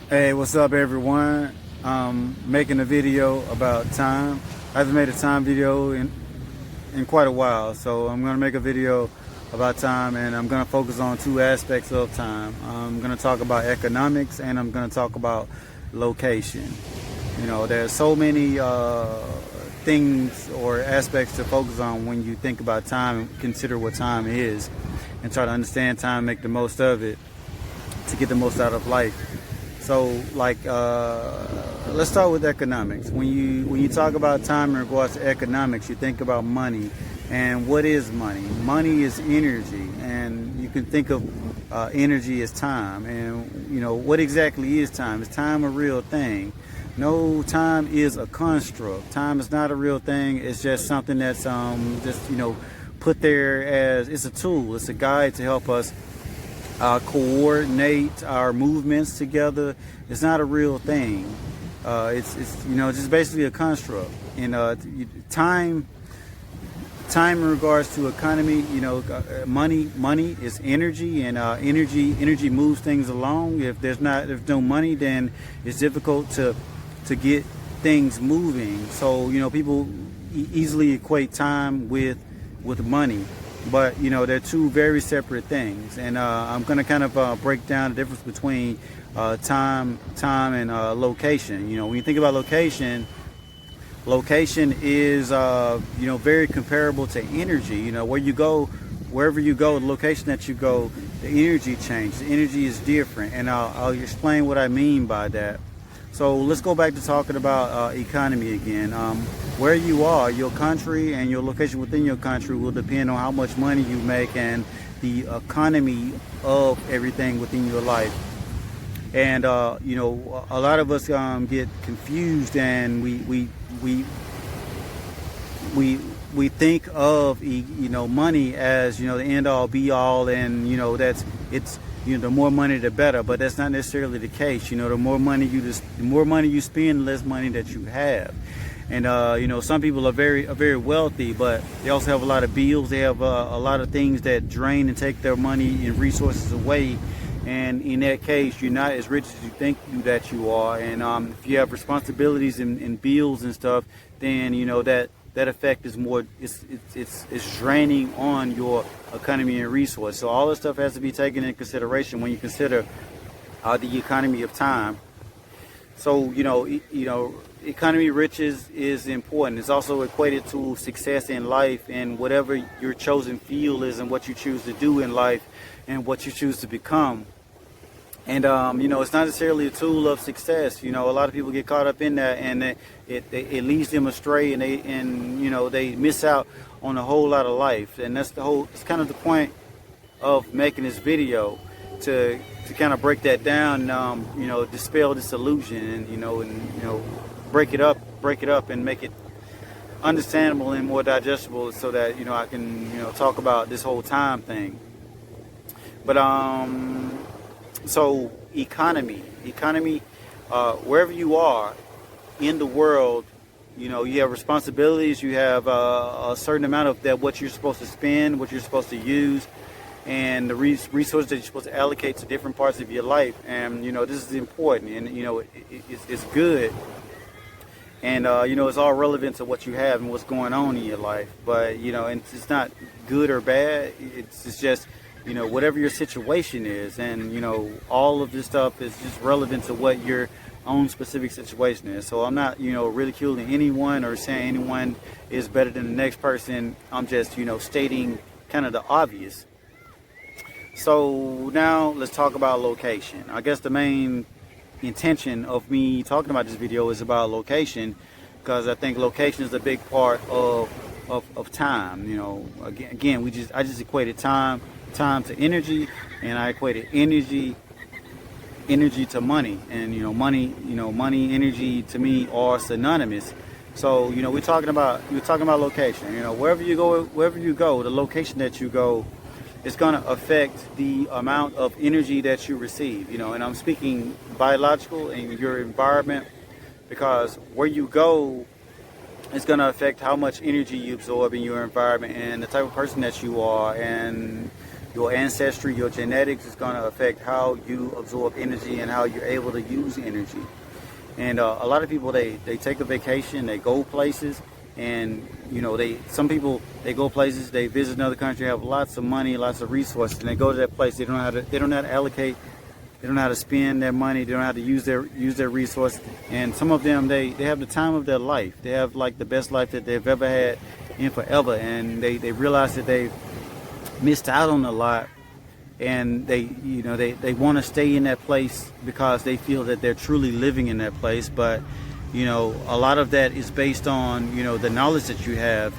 Hey, what's up everyone? Making a video about time. I haven't made a time video in quite a while, so I'm gonna make a video about time, and I'm gonna focus on two aspects of time. I'm gonna talk about economics, and I'm gonna talk about location. You know, there's so many things or aspects to focus on when you think about time and consider what time is, and try to understand time, make the most of it to get the most out of life. So, like, let's start with economics. When you talk about time in regards to economics, you think about money. And what is money? Money is energy, and you can think of energy as time. And you know, what exactly is time? Is time a real thing? No, time is a construct. Time is not a real thing. It's just something that's just, you know, put there as, it's a tool. It's a guide to help us coordinate our movements together. It's not a real thing. It's you know, just basically a construct. And time in regards to economy, you know, money is energy, and energy moves things along. If there's no money, then it's difficult to get things moving. So, you know, people easily equate time with money. But, you know, they're two very separate things. And I'm going to kind of break down the difference between time and location. You know, when you think about location is, you know, very comparable to energy. You know, wherever you go, the location that you go, the energy changes. The energy is different. And I'll explain what I mean by that. So let's go back to talking about economy again. Where you are, your country, and your location within your country will depend on how much money you make and the economy of everything within your life. And you know, a lot of us get confused, and we think of, you know, money as, you know, the end all be all, and you know, it's you know, the more money the better. But that's not necessarily the case. You know, the more money you spend, the less money that you have. And you know, some people are very wealthy, but they also have a lot of bills. They have a lot of things that drain and take their money and resources away. And in that case, you're not as rich as you think that you are. And if you have responsibilities and bills and stuff, then you know that effect is more, it's draining on your economy and resource. So all this stuff has to be taken into consideration when you consider the economy of time. So you know, economy riches is important. It's also equated to success in life, and whatever your chosen field is, and what you choose to do in life, and what you choose to become. And you know, it's not necessarily a tool of success. You know, a lot of people get caught up in that, and it leads them astray, and you know, they miss out on a whole lot of life. And that's it's kind of the point of making this video, to kind of break that down, you know, dispel this illusion, and you know, break it up and make it understandable and more digestible, so that, you know, I can, you know, talk about this whole time thing. But so economy, wherever you are in the world, you know, you have responsibilities. You have a certain amount of that, what you're supposed to spend, what you're supposed to use, and the resources that you're supposed to allocate to different parts of your life. And you know, this is important, and you know, it's good, and you know, it's all relevant to what you have and what's going on in your life. But you know, and it's not good or bad. It's just, you know, whatever your situation is, and you know, all of this stuff is just relevant to what your own specific situation is. So I'm not, you know, ridiculing anyone or saying anyone is better than the next person. I'm just, you know, stating kind of the obvious. So now let's talk about location. I guess the main intention of me talking about this video is about location, because I think location is a big part of time. You know, again, I just equated time to energy, and I equated energy to money. And you know, money, energy to me are synonymous. So you know, we're talking about location. You know, wherever you go, the location that you go, it's going to affect the amount of energy that you receive. You know, and I'm speaking biological and your environment, because where you go it's going to affect how much energy you absorb in your environment, and the type of person that you are, and your ancestry, your genetics is going to affect how you absorb energy and how you're able to use energy. And a lot of people, they take a vacation, they go places, and some people, they go places, they visit another country, have lots of money, lots of resources, and they go to that place, they don't know how to allocate, they don't know how to spend their money, they don't know how to use their resources. And some of them, they have the time of their life. They have like the best life that they've ever had in forever, and they realize that they've missed out on a lot, and they want to stay in that place because they feel that they're truly living in that place. But a lot of that is based on the knowledge that you have.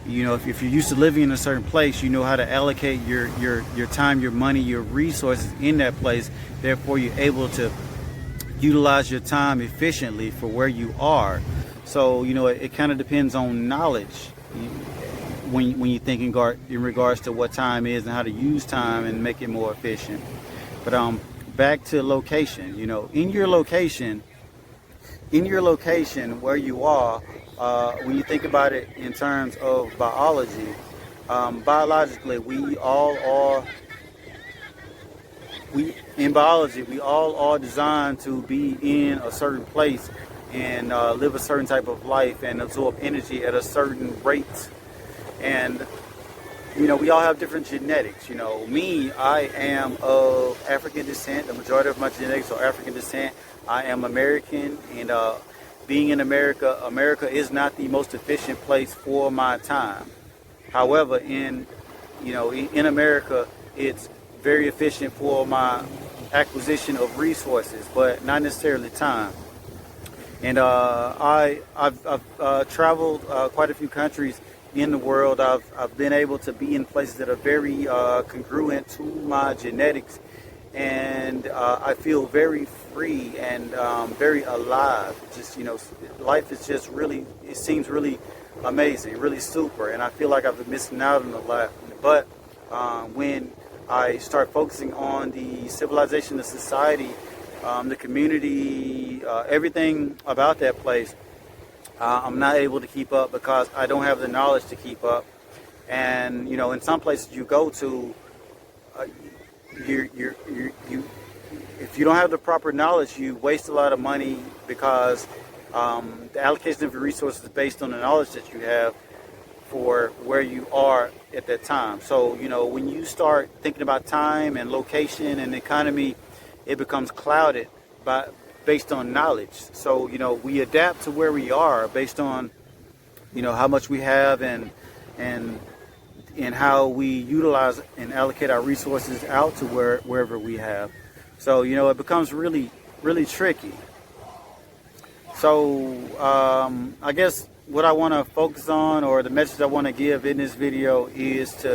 If you're used to living in a certain place, you know how to allocate your time, your money, your resources in that place. Therefore, you're able to utilize your time efficiently for where you are. So it kind of depends on knowledge when you think in regards to what time is and how to use time and make it more efficient. But back to location. In your location where you are, when you think about it in terms of biology, biologically we all are designed to be in a certain place and live a certain type of life and absorb energy at a certain rate. And we all have different genetics. Me, I am of African descent. The majority of my genetics are African descent. I am American, and being in America is not the most efficient place for my time. However, in America, it's very efficient for my acquisition of resources, but not necessarily time. And I've traveled quite a few countries in the world. I've been able to be in places that are very congruent to my genetics, and I feel very free and very alive. Just life is just really, it seems really amazing, really super, and I feel like I've been missing out on a lot. But when I start focusing on the civilization, the society, the community, everything about that place, I'm not able to keep up because I don't have the knowledge to keep up. And in some places you go to, if you don't have the proper knowledge, you waste a lot of money because the allocation of your resources is based on the knowledge that you have for where you are at that time. So when you start thinking about time and location and economy, it becomes clouded based on knowledge. So we adapt to where we are based on how much we have and how we utilize and allocate our resources out to wherever we have. So it becomes really, really tricky. So I guess what I want to focus on, or the message I want to give in this video, is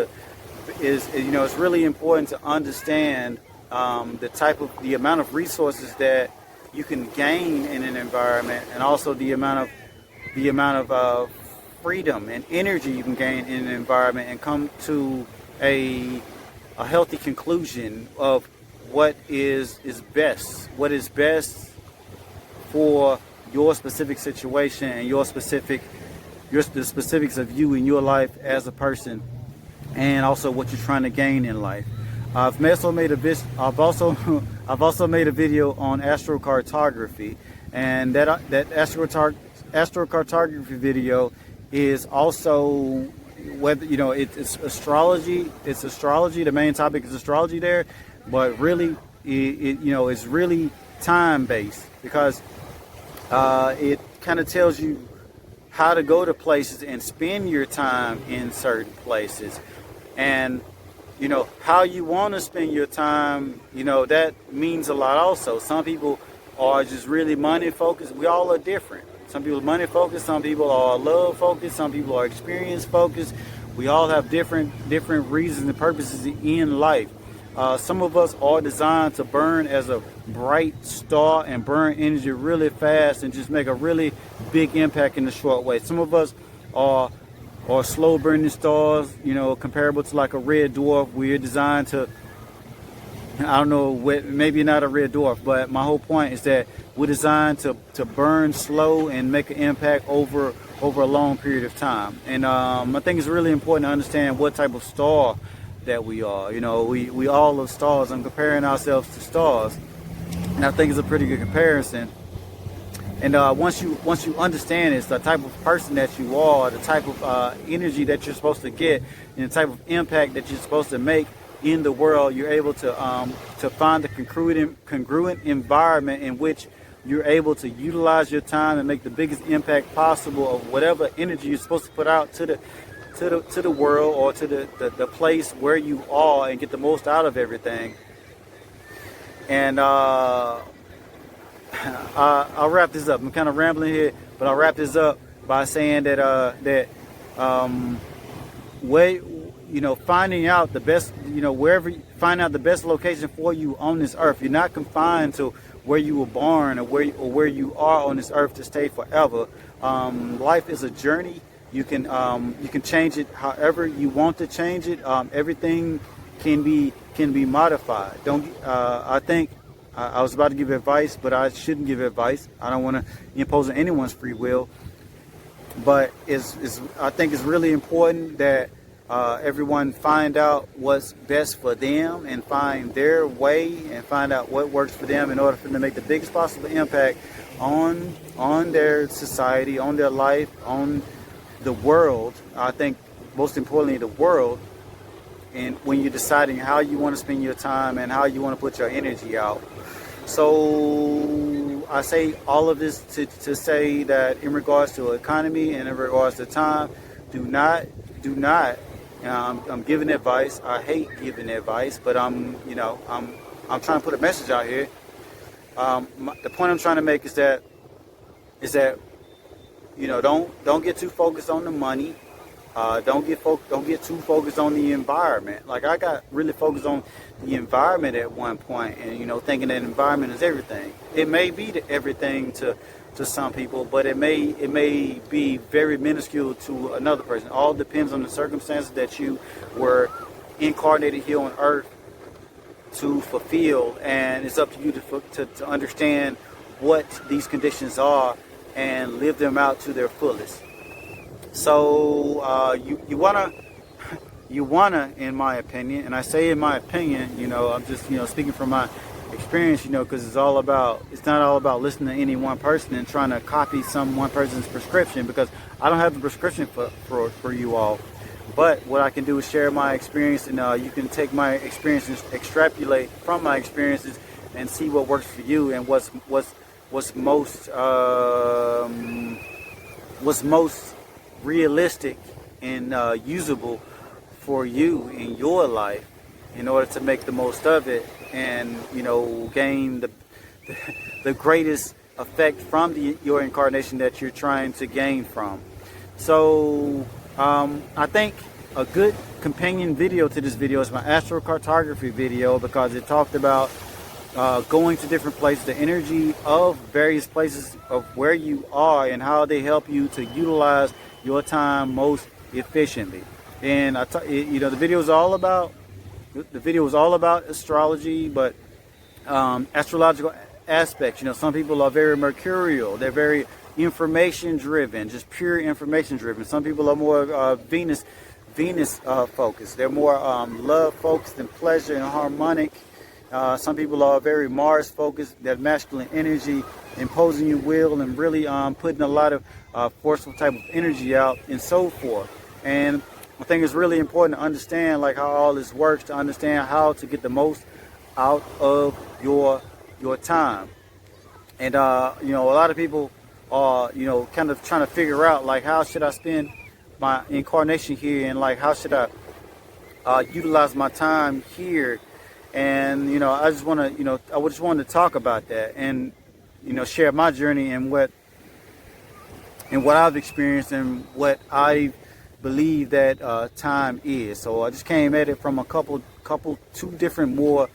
it's really important to understand the amount of resources that you can gain in an environment, and also the amount of freedom and energy you can gain in an environment, and come to a healthy conclusion of what is best for your specific situation and the specifics of you and your life as a person, and also what you're trying to gain in life. I've also made a video on astrocartography, and that astrocartography video is also whether it's astrology. It's astrology. The main topic is astrology there, but really it's really time based, because it kind of tells you how to go to places and spend your time in certain places, and how you want to spend your time. That means a lot also. Some people are just really money focused. We all are different. Some people are money focused, some people are love focused, some people are experience focused. We all have different reasons and purposes in life. Some of us are designed to burn as a bright star and burn energy really fast and just make a really big impact in a short way. Some of us are slow burning stars, comparable to like a red dwarf. We're designed to I don't know, maybe not a red dwarf, but my whole point is that we're designed to burn slow and make an impact over a long period of time. And I think it's really important to understand what type of star that we are. You know, we all are stars. I'm comparing ourselves to stars, and I think it's a pretty good comparison. And once you understand it's the type of person that you are, the type of energy that you're supposed to get, and the type of impact that you're supposed to make in the world, you're able to find the congruent environment in which you're able to utilize your time and make the biggest impact possible of whatever energy you're supposed to put out to the world or to the place where you are, and get the most out of everything. And I'll wrap this up. I'm kind of rambling here, but I'll wrap this up by saying that finding out the best, find out the best location for you on this earth. You're not confined to where you were born or where you are on this earth to stay forever. Life is a journey. You can change it however you want to change it. Everything can be modified. I think I was about to give advice, but I shouldn't give advice. I don't want to impose on anyone's free will. But I think it's really important that everyone find out what's best for them and find their way and find out what works for them in order for them to make the biggest possible impact on their society, on their life, on the world. I think most importantly, the world. And when you're deciding how you want to spend your time and how you want to put your energy out. So I say all of this to say that in regards to economy and in regards to time, do not. I'm giving advice. I hate giving advice, but I'm trying to put a message out here. The point I'm trying to make is that don't get too focused on the money. Don't get too focused on the environment. Like I got really focused on the environment at one point, and thinking that environment is everything. It may be everything to some people, but it may be very minuscule to another person. All depends on the circumstances that you were incarnated here on earth to fulfill, and it's up to you to understand what these conditions are and live them out to their fullest. So you wanna, in my opinion, and I say in my opinion, I'm just speaking from my experience, because it's not all about listening to any one person and trying to copy one person's prescription, because I don't have the prescription for you all. But what I can do is share my experience, and you can take my experiences, extrapolate from my experiences, and see what works for you and what's most realistic and usable for you in your life in order to make the most of it and gain the greatest effect from your incarnation that you're trying to gain from. So I think a good companion video to this video is my astrocartography video, because it talked about going to different places, the energy of various places of where you are and how they help you to utilize your time most efficiently. And the video was all about astrology, but astrological aspects. Some people are very mercurial. They're very information driven, just pure information driven. Some people are more Venus focused. They're more love focused and pleasure and harmonic. Some people are very Mars focused, that masculine energy, imposing your will and really putting a lot of forceful type of energy out and so forth. And I think it's really important to understand like how all this works, to understand how to get the most out of your time. And a lot of people are kind of trying to figure out like how should I spend my incarnation here, and like how should I utilize my time here. And I just want to I just wanted to talk about that and share my journey and what I've experienced and what I believe that time is. So I just came at it from two different more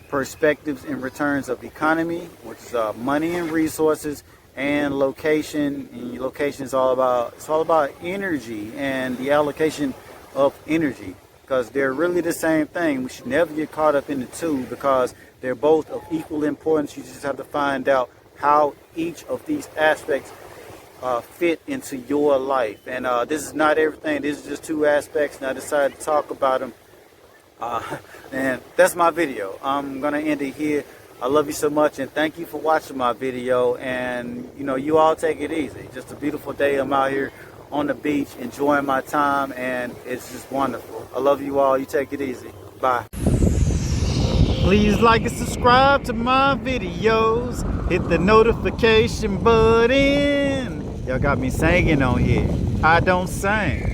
perspectives in returns of economy, which is money and resources, and location. And location is all about energy and the allocation of energy. because they're really the same thing. We should never get caught up in the two because they're both of equal importance. You just have to find out how each of these aspects fit into your life. And this is not everything. This is just two aspects, and I decided to talk about them. And that's my video. I'm going to end it here. I love you so much, and thank you for watching my video. And, you know, you all take it easy. Just a beautiful day. I'm out here on the beach enjoying my time, and it's just wonderful. I love you all. You take it easy. Bye. Please like and subscribe to my videos. Hit the notification button. Y'all got me singing on here. I don't sing.